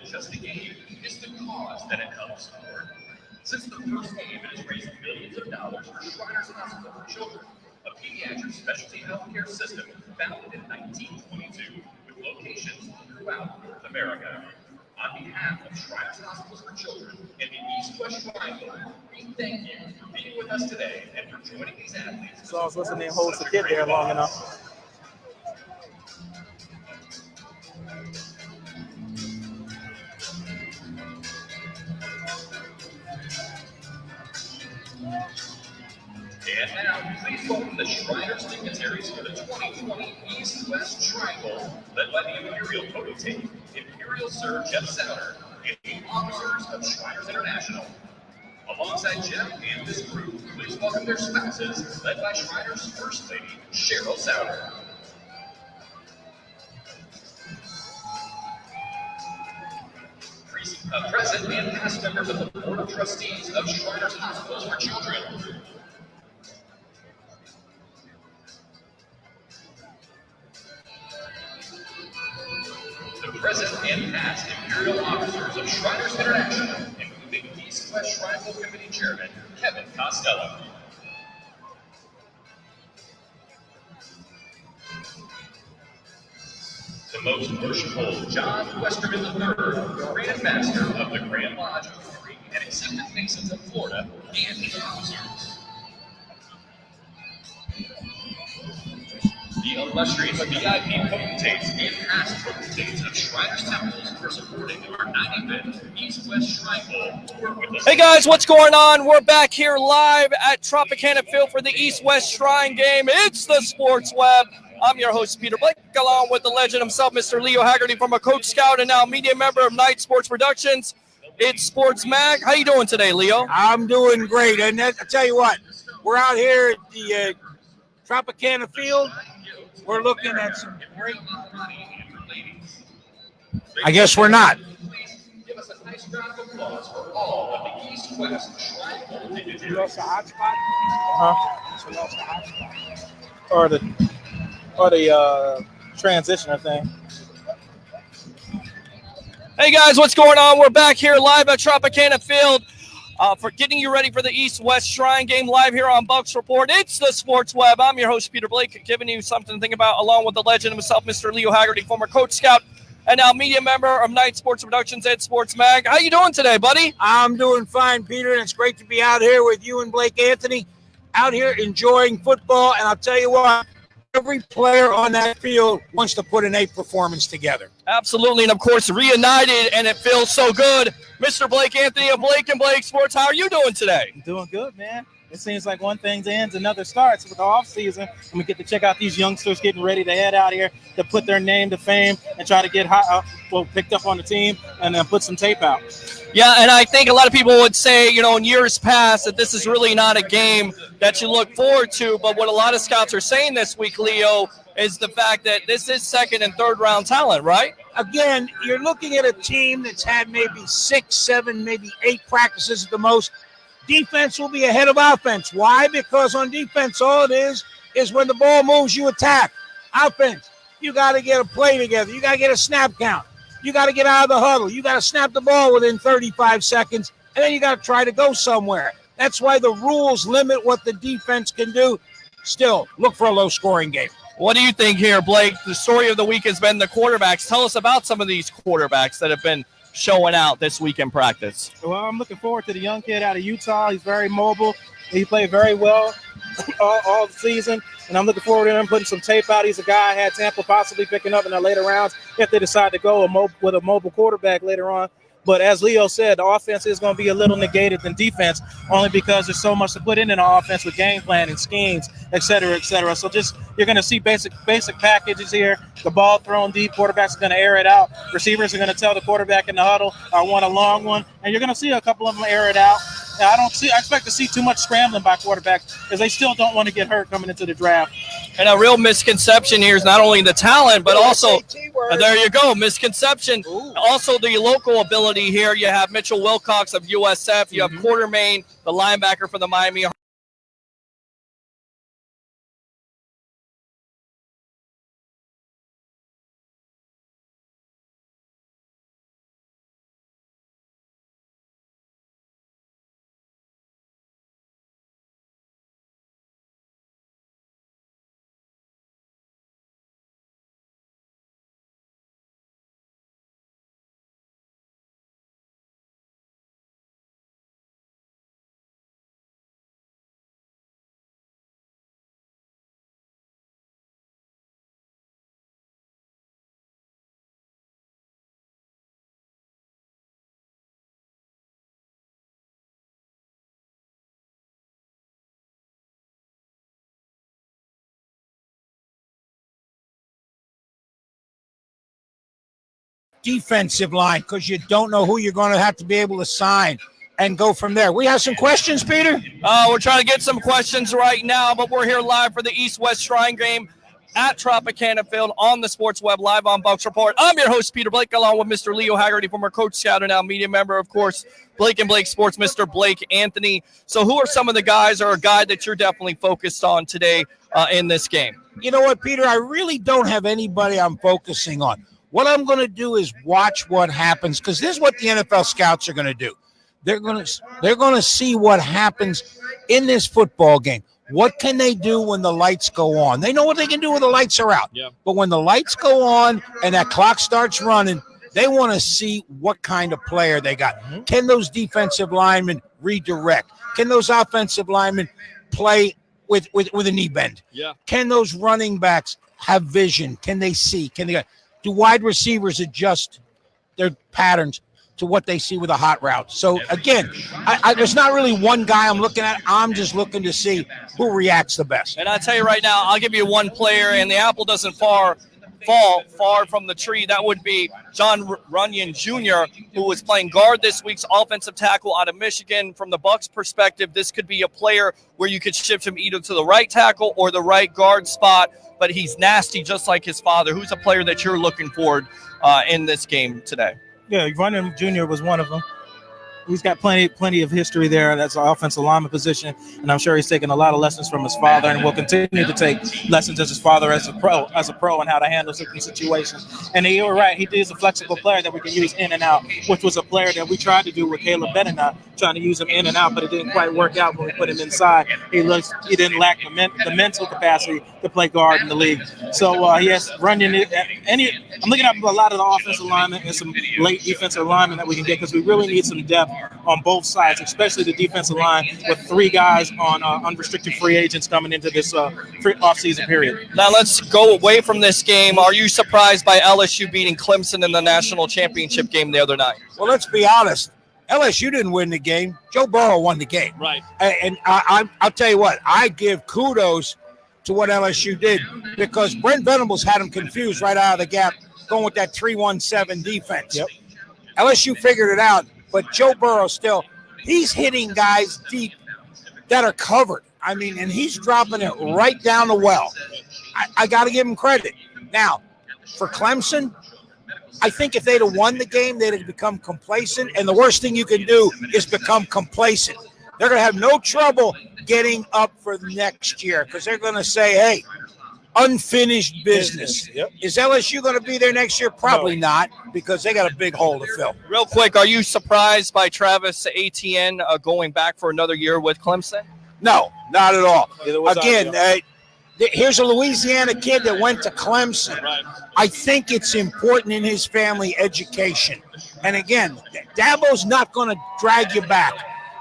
just a game, it's the cause that it helps support. Since the first game, it has raised millions of dollars for Shriners Hospital for Children, a pediatric specialty healthcare system founded in 1922 with locations throughout North America. On behalf of Shriners Hospitals for Children and the East-West Triangle, we thank you for being with us today and for joining these athletes. So I was listening to holds the kid there long enough. And now, please welcome the Shriners dignitaries for the 2020 East-West Triangle, led by the Imperial Potentate, Imperial Sir Jeff Souter, and the officers of Shriners International. Alongside Jeff and this group, please welcome their spouses, led by Shriners First Lady, Cheryl Souter. Present and past members of the Board of Trustees of Shriners Hospitals for Children. The present and past Imperial officers of Shriners International, including East-West Triangle Committee Chairman Kevin Costello. The Most Worshipful John Westerman III, Grand Master of the Grand Lodge of Free and Accepted Masons of Florida, and his officers. The illustrious VIP potentates and past potentates of Shriners Temples for supporting our 95th East-West Triangle. Hey guys, what's going on? We're back here live at Tropicana Field for the East-West Shrine game. It's the Sports Web. I'm your host, Peter Blake, along with the legend himself, Mr. Leo Haggerty, from a Coach Scout and now media member of Night Sports Productions. It's Sports Mag. How you doing today, Leo? I'm doing great. And I tell you what, we're out here at the Tropicana Field. We're looking at some great. I guess we're not. Give us a nice round of applause for all of the East-West Triangle dignitaries. You lost the hotspot? Uh-huh. You lost the hotspot. Or the transitioner thing. Hey guys, what's going on? We're back here live at Tropicana Field for getting you ready for the East-West Shrine game live here on Bucks Report. It's the Sports Web. I'm your host, Peter Blake, giving you something to think about along with the legend himself, Mr. Leo Haggerty, former Coach Scout and now media member of Night Sports Productions and Sports Mag. How you doing today, buddy? I'm doing fine, Peter, and it's great to be out here with you and Blake Anthony, out here enjoying football. And I'll tell you what, every player on that field wants to put an A performance together. Absolutely, and of course, reunited, and it feels so good. Mr. Blake Anthony of Blake and Blake Sports, how are you doing today? I'm doing good, man. It seems like one thing ends, another starts with the off season, and we get to check out these youngsters getting ready to head out here to put their name to fame and try to get picked up on the team and then put some tape out. Yeah, and I think a lot of people would say, in years past that this is really not a game that you look forward to, but what a lot of scouts are saying this week, Leo, is the fact that this is second and third round talent, right? Again, you're looking at a team that's had maybe 6, 7, maybe 8 practices at the most. Defense will be ahead of offense. Why? Because on defense, all it is when the ball moves, you attack. Offense, you got to get a play together. You got to get a snap count. You got to get out of the huddle. You got to snap the ball within 35 seconds, and then you got to try to go somewhere. That's why the rules limit what the defense can do. Still, look for a low-scoring game. What do you think here, Blake? The story of the week has been the quarterbacks. Tell us about some of these quarterbacks that have been showing out this week in practice. Well, I'm looking forward to the young kid out of Utah. He's very mobile. He played very well all season, and I'm looking forward to him putting some tape out. He's a guy I had Tampa possibly picking up in the later rounds if they decide to go with a mobile quarterback later on. But as Leo said, the offense is going to be a little negated than defense, only because there's so much to put in an offense with game plan and schemes, et cetera, et cetera. So you're going to see basic packages here. The ball thrown deep, quarterbacks are going to air it out. Receivers are going to tell the quarterback in the huddle, I want a long one. And you're going to see a couple of them air it out. I expect to see too much scrambling by quarterbacks because they still don't want to get hurt coming into the draft. And a real misconception here is not only the talent, but also, there you go, misconception. Ooh. Also the local ability here. You have Mitchell Wilcox of USF. You have Quartermain, the linebacker for the Miami defensive line because you don't know who you're going to have to be able to sign and go from there. We have some questions, Peter? We're trying to get some questions right now, but we're here live for the East-West Shrine game at Tropicana Field on the Sports Web, live on Bucks Report. I'm your host, Peter Blake, along with Mr. Leo Haggerty, former Coach Scout and now media member, of course, Blake and Blake Sports, Mr. Blake Anthony. So who are some of the guys or a guy that you're definitely focused on today in this game? You know what, Peter? I really don't have anybody I'm focusing on. What I'm going to do is watch what happens, because this is what the NFL scouts are going to do. They're going to see what happens in this football game. What can they do when the lights go on? They know what they can do when the lights are out. Yeah. But when the lights go on and that clock starts running, they want to see what kind of player they got. Mm-hmm. Can those defensive linemen redirect? Can those offensive linemen play with a knee bend? Yeah. Can those running backs have vision? Can they see? Do wide receivers adjust their patterns to what they see with a hot route? So again, there's not really one guy I'm looking at. I'm just looking to see who reacts the best. And I'll tell you right now, I'll give you one player, and the apple doesn't fall far from the tree. That would be John Runyon Jr., who was playing guard this week's offensive tackle out of Michigan. From the Bucs' perspective, this could be a player where you could shift him either to the right tackle or the right guard spot, but he's nasty just like his father. Who's a player that you're looking forward in this game today? Yeah, Runyon Jr. was one of them. He's got plenty of history there. That's an offensive lineman position, and I'm sure he's taken a lot of lessons from his father, and will continue to take lessons as his father as a pro, and how to handle certain situations. And you were right; he is a flexible player that we can use in and out, which was a player that we tried to do with Caleb Benina, trying to use him in and out, but it didn't quite work out when we put him inside. He didn't lack the mental capacity to play guard in the league. So yes, Runyon. I'm looking at a lot of the offensive linemen and some late defensive linemen that we can get, because we really need some depth on both sides, especially the defensive line, with 3 guys on unrestricted free agents coming into this off-season period. Now let's go away from this game. Are you surprised by LSU beating Clemson in the national championship game the other night? Well, let's be honest. LSU didn't win the game. Joe Burrow won the game. Right. And I'll tell you what, I give kudos to what LSU did, because Brent Venables had him confused right out of the gap, going with that 3-1-7 defense. Yep. LSU figured it out. But Joe Burrow he's hitting guys deep that are covered. I mean, and he's dropping it right down the well. I got to give him credit. Now, for Clemson, I think if they'd have won the game, they'd have become complacent. And the worst thing you can do is become complacent. They're going to have no trouble getting up for next year, because they're going to say, hey, unfinished business. Yep. Is LSU going to be there next year? Probably not, because they got a big hole to fill. Real quick, are you surprised by Travis Etienne going back for another year with Clemson? No, not at all. Again, here's a Louisiana kid that went to Clemson. Right. I think it's important in his family education. And again, Dabo's not going to drag you back,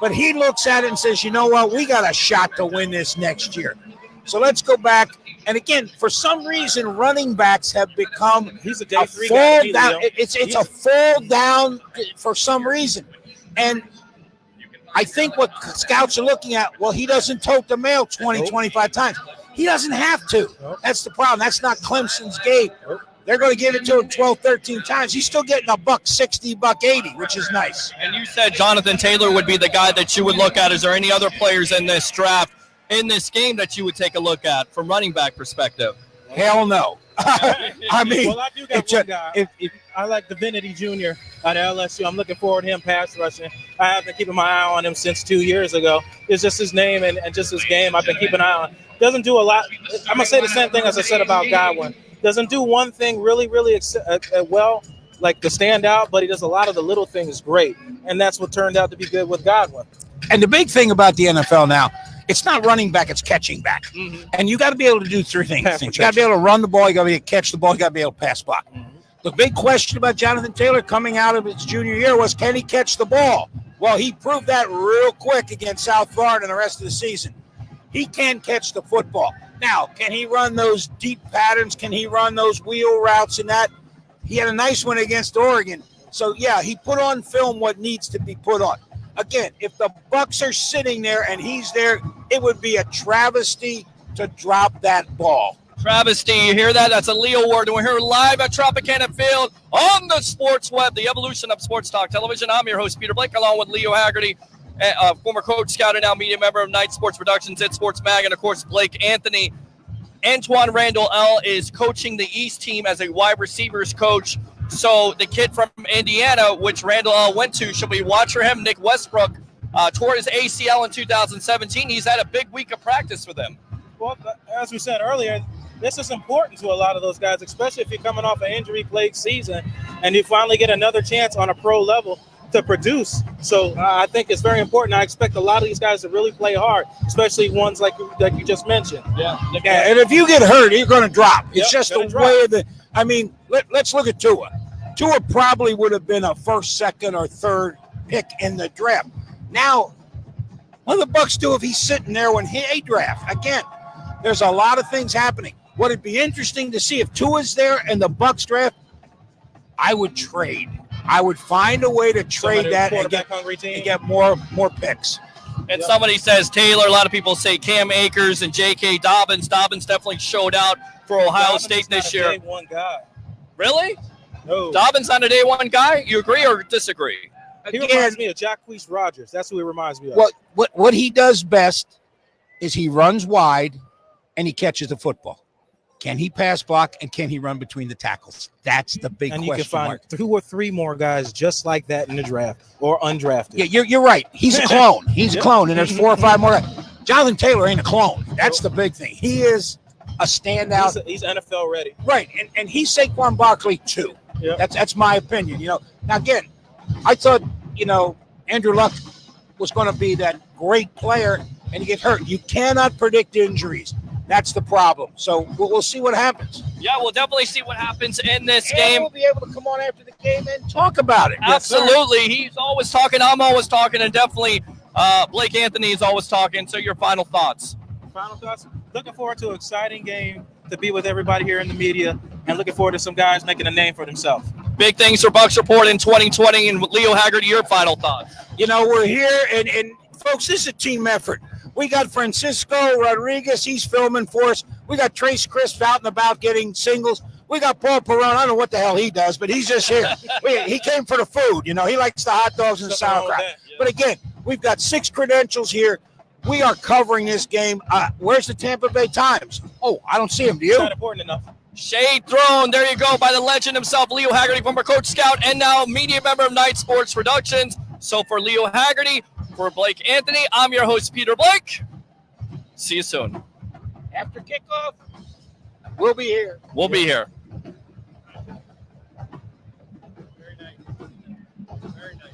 but he looks at it and says, you know what, we got a shot to win this next year. So let's go back. And again, for some reason, running backs have become he's a fall down. It's a fall down for some reason. And I think what scouts are looking at, well, he doesn't tote the mail 20, 25 times. He doesn't have to. That's the problem. That's not Clemson's game. They're going to give it to him 12, 13 times. He's still getting $160, $180, which is nice. And you said Jonathan Taylor would be the guy that you would look at. Is there any other players in this draft, in this game, that you would take a look at from running back perspective? Hell no. I mean, well, I do got one guy. I like Divinity Jr. out of LSU. I'm looking forward to him pass rushing. I have been keeping my eye on him since 2 years ago. It's just his name and just his game I've been keeping an eye on. Doesn't do a lot. I'm going to say the same thing as I said about Godwin. Doesn't do one thing really well, like to stand out, but he does a lot of the little things great. And that's what turned out to be good with Godwin. And the big thing about the NFL now, it's not running back, it's catching back. Mm-hmm. And you got to be able to do 3 things. You got to be able to run the ball, you got to be able to catch the ball, you got to be able to pass block. Mm-hmm. The big question about Jonathan Taylor coming out of his junior year was, can he catch the ball? Well, he proved that real quick against South Florida and the rest of the season. He can catch the football. Now, can he run those deep patterns? Can he run those wheel routes and that? He had a nice one against Oregon. So, yeah, he put on film what needs to be put on. Again, if the Bucs are sitting there and he's there, it would be a travesty to drop that ball. Travis D, you hear that? That's a Leo Award. We're here live at Tropicana Field on the Sports Web, the evolution of Sports Talk Television. I'm your host, Peter Blake, along with Leo Haggerty, former Coach Scout and now media member of Night Sports Productions at Sports Mag, and, of course, Blake Anthony. Antoine Randall L. is coaching the East team as a wide receivers coach. So the kid from Indiana, which Randall L. went to, should we watch for him? Nick Westbrook tore his ACL in 2017. He's had a big week of practice for them. Well, as we said earlier, this is important to a lot of those guys, especially if you're coming off an injury-plagued season and you finally get another chance on a pro level to produce. So I think it's very important. I expect a lot of these guys to really play hard, especially ones like you just mentioned. Yeah, and if you get hurt, you're going to drop. It's just the drop. way that. I mean, let's look at Tua. Tua probably would have been a first, second, or third pick in the draft. Now, what do the Bucs do if he's sitting there when he draft? Again, there's a lot of things happening. Would it be interesting to see if Tua's there and the Bucs draft? I would trade. I would find a way to trade that and get more picks. And somebody says Taylor. A lot of people say Cam Akers and J.K. Dobbins. Dobbins definitely showed out for Ohio State this year. Day one guy. Really? No. Dobbins not a day one guy? You agree or disagree? He reminds me of Jacquizz Rodgers. That's who he reminds me of. What he does best is he runs wide and he catches the football. Can he pass block and can he run between the tackles? That's the big question. And you can find 2 or 3 more guys just like that in the draft or undrafted. Yeah, you're right. He's a clone. He's a clone, and there's 4 or 5 more. Jonathan Taylor ain't a clone. That's the big thing. He is a standout. He's NFL ready. Right, and he's Saquon Barkley too. Yep. That's my opinion. Now again, I thought Andrew Luck was going to be that great player, and he gets hurt. You cannot predict injuries. That's the problem. So we'll see what happens. Yeah, we'll definitely see what happens in this And game. we'll be able to come on after the game and talk about it. Absolutely. He's always talking. I'm always talking. And definitely Blake Anthony is always talking. So your final thoughts. Final thoughts? Looking forward to an exciting game to be with everybody here in the media and looking forward to some guys making a name for themselves. Big things for Bucs Report in 2020. And Leo Haggerty, your final thoughts. We're here, and folks, this is a team effort. We got Francisco Rodriguez. He's filming for us. We got Trace Crisp out and about getting singles. We got Paul Perone. I don't know what the hell he does, but he's just here. He came for the food. He likes the hot dogs and sauerkraut. But again, we've got 6 credentials here. We are covering this game. Where's the Tampa Bay Times? Oh, I don't see him. Do you? Not important enough. Shade thrown. There you go by the legend himself, Leo Haggerty, former Coach Scout and now media member of Night Sports Productions. So for Leo Haggerty, for Blake Anthony, I'm your host, Peter Blake. See you soon. After kickoff, we'll be here. We'll be here. Very nice. Very nice.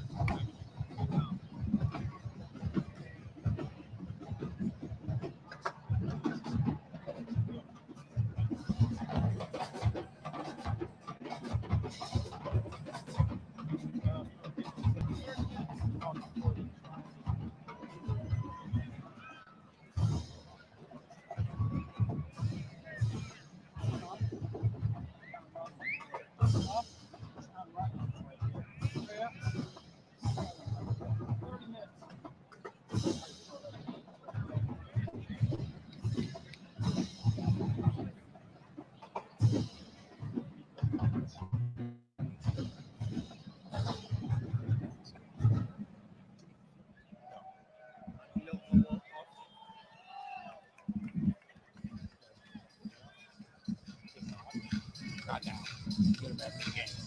Not now. Get him back in the game.